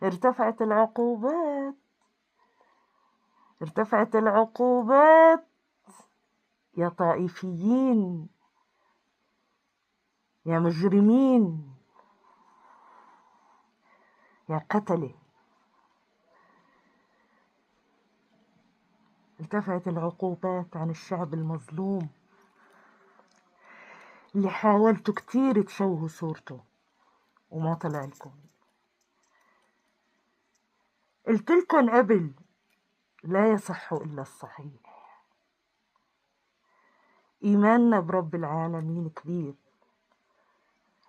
ارتفعت العقوبات، ارتفعت العقوبات يا طائفيين، يا مجرمين، يا قتلة. ارتفعت العقوبات عن الشعب المظلوم اللي حاولتوا كتير تشوهوا صورته وما طلع لكم. قلتلكن قبل لا يصح إلا الصحيح. إيماننا برب العالمين كبير،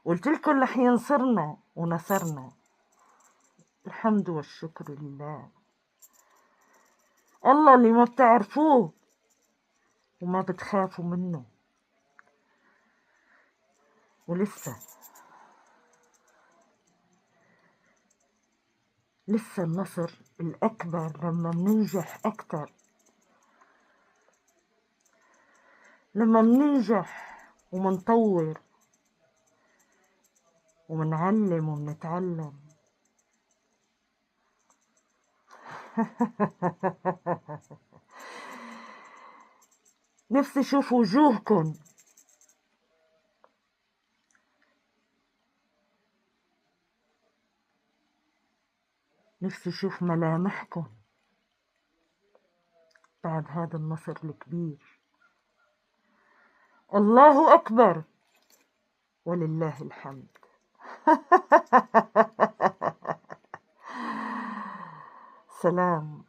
قلتلكن رح ينصرنا ونصرنا. الحمد والشكر لله. الله اللي ما بتعرفوه وما بتخافوا منه. ولسه النصر الأكبر لما مننجح أكتر، لما مننجح ومنطور ومنعلم ومنتعلم. نفسي اشوف وجوهكن، نفسي اشوف ملامحكن بعد هذا النصر الكبير. الله أكبر ولله الحمد. سلام.